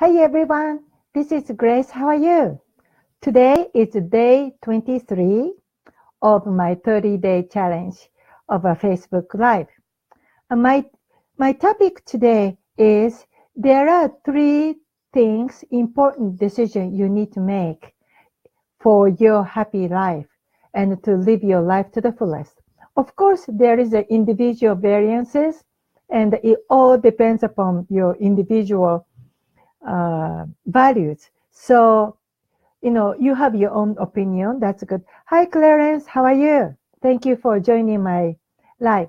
Hey everyone, this is Grace. How are you? Today is day 23 of my 30-day challenge of a Facebook Live. My topic today is there are three important decisions you need to make for your happy life and to live your life to the fullest. Of course, there is individual variances and it all depends upon your individual values. So, you have your own opinion. That's good. Hi, Clarence. How are you? Thank you for joining my live.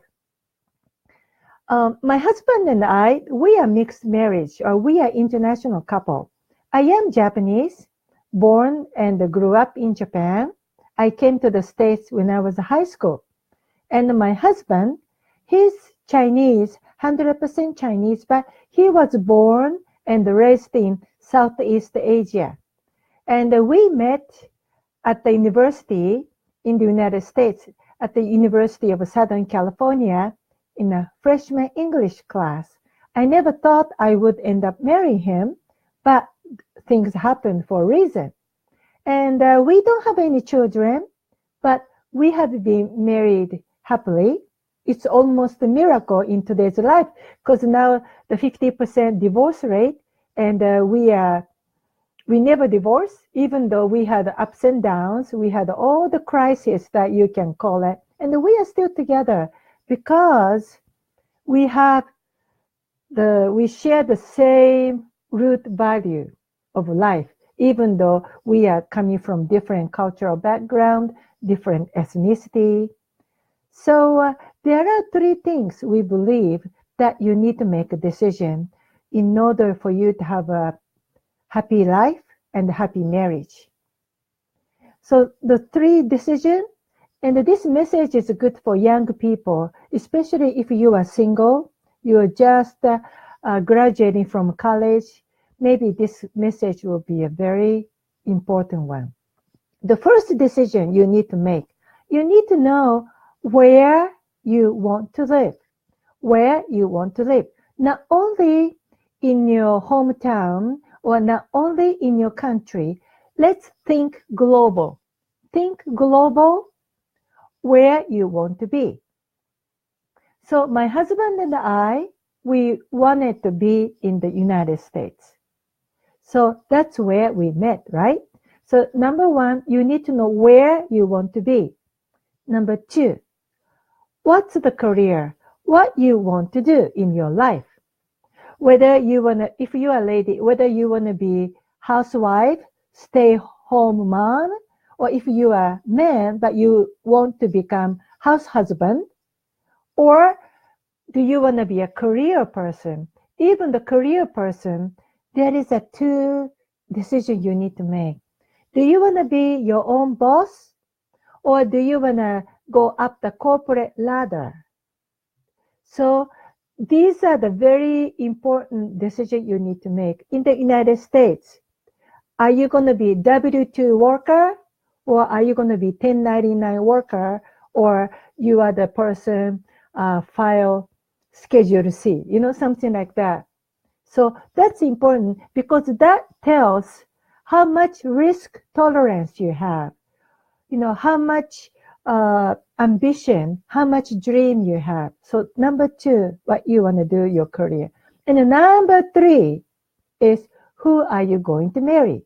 My husband and I, we are mixed marriage, or we are international couple. I am Japanese, born and grew up in Japan. I came to the States when I was in high school. And my husband, he's Chinese, 100% Chinese, but he was born and raised in Southeast Asia. And we met at the university in the United States, at the University of Southern California, in a freshman English class. I never thought I would end up marrying him, but things happened for a reason. And we don't have any children, but we have been married happily. It's almost a miracle in today's life because now the 50% divorce rate, and we never divorced, even though we had ups and downs. We had all the crises that you can call it, and we are still together because we share the same root value of life, even though we are coming from different cultural background, different ethnicity. So there are three things we believe that you need to make a decision in order for you to have a happy life and a happy marriage. So the three decisions, and this message is good for young people, especially if you are single, you are just graduating from college. Maybe this message will be a very important one. The first decision you need to make, you need to know where you want to live. Where you want to live. Not only in your hometown or not only in your country. Let's think global. Think global where you want to be. So my husband and I, we wanted to be in the United States. So that's where we met, right? So number one, you need to know where you want to be. Number two, what's the career? What you want to do in your life? Whether you wanna, if you are a lady, whether you wanna be housewife, stay-home mom, or if you are a man but you want to become house husband, or do you wanna be a career person? Even the career person, there is a two decision you need to make. Do you wanna be your own boss, or do you wanna go up the corporate ladder? So these are the very important decisions you need to make. In the United States, are you going to be W-2 worker, or are you going to be 1099 worker, or you are the person file Schedule C, something like that. So that's important because that tells how much risk tolerance you have, how much ambition, how much dream you have. So number two, what you want to do, your career. And number three is who are you going to marry?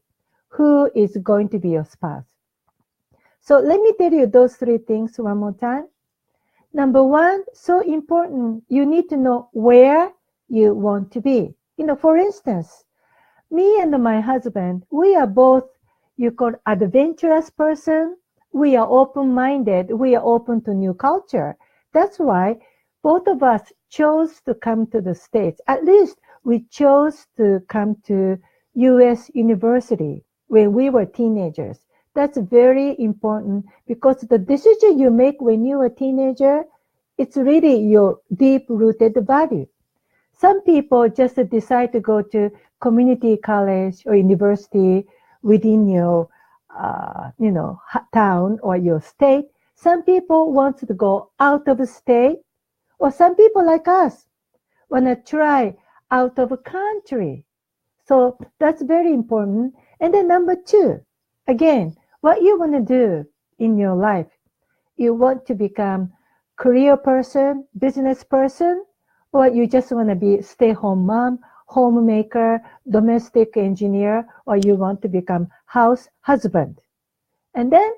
Who is going to be your spouse? So let me tell you those three things one more time. Number one, so important, you need to know where you want to be. For instance, me and my husband, we are both, you call adventurous person. We are open-minded. We are open to new culture. That's why both of us chose to come to the States. At least we chose to come to U.S. University when we were teenagers. That's very important because the decision you make when you are a teenager, it's really your deep-rooted value. Some people just decide to go to community college or university within your town or your state. Some people want to go out of state, or some people like us want to try out of country. So that's very important. And then number two, again, what you want to do in your life. You want to become career person, business person, or you just want to be stay-home mom, homemaker, domestic engineer, or you want to become house husband. And then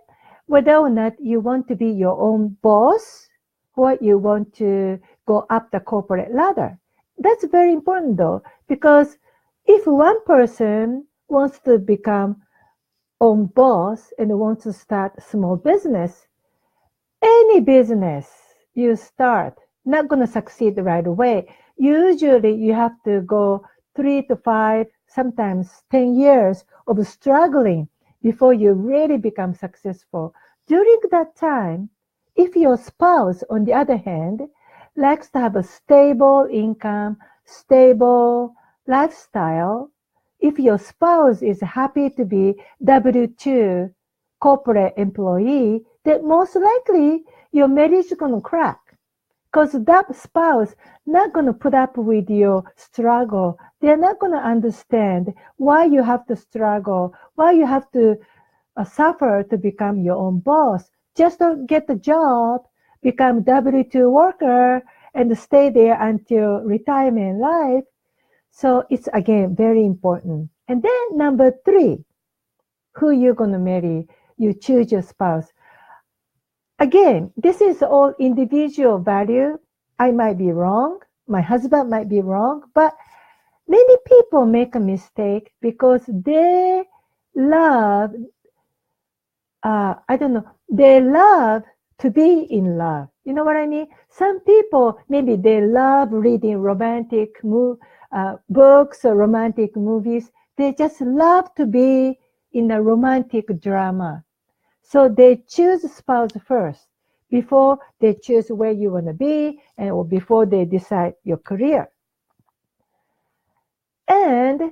whether or not you want to be your own boss or you want to go up the corporate ladder. That's very important though, because if one person wants to become own boss and wants to start small business, any business you start, not going to succeed right away. Usually you have to go 3 to 5, sometimes 10 years of struggling before you really become successful. During that time, if your spouse, on the other hand, likes to have a stable income, stable lifestyle, if your spouse is happy to be W-2 corporate employee, then most likely your marriage is going to crack. Because that spouse not going to put up with your struggle. They're not going to understand why you have to struggle, why you have to suffer to become your own boss. Just to get the job, become W-2 worker, and stay there until retirement life. So it's, again, very important. And then number three, who you're going to marry, you choose your spouse. Again, this is all individual value. I might be wrong. My husband might be wrong. But many people make a mistake because they love, they love to be in love. You know what I mean? Some people, maybe they love reading romantic books or romantic movies. They just love to be in a romantic drama. So they choose spouse first before they choose where you want to be or before they decide your career. And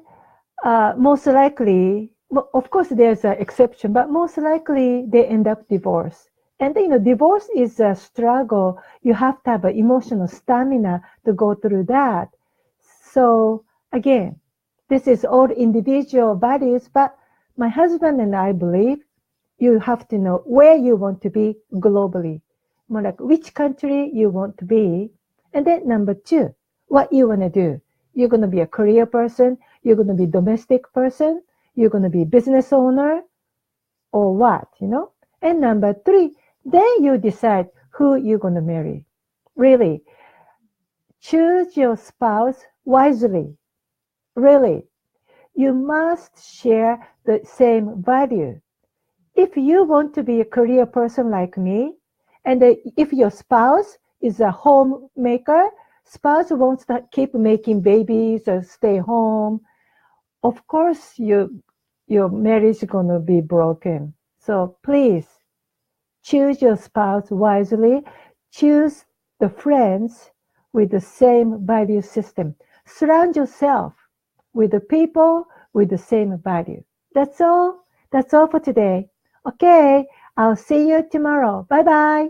most likely, of course, there's an exception, but most likely they end up divorced. And divorce is a struggle. You have to have an emotional stamina to go through that. So again, this is all individual values, but my husband and I believe you have to know where you want to be globally, more like which country you want to be. And then number two, what you want to do. You're going to be a career person, you're going to be domestic person, you're going to be business owner, or what, And number three, then you decide who you're going to marry. Really, choose your spouse wisely. Really, you must share the same value. If you want to be a career person like me, and if your spouse is a homemaker, spouse wants to keep making babies or stay home, of course your marriage is going to be broken. So please choose your spouse wisely. Choose the friends with the same value system. Surround yourself with the people with the same value. That's all. That's all for today. Okay, I'll see you tomorrow. Bye-bye.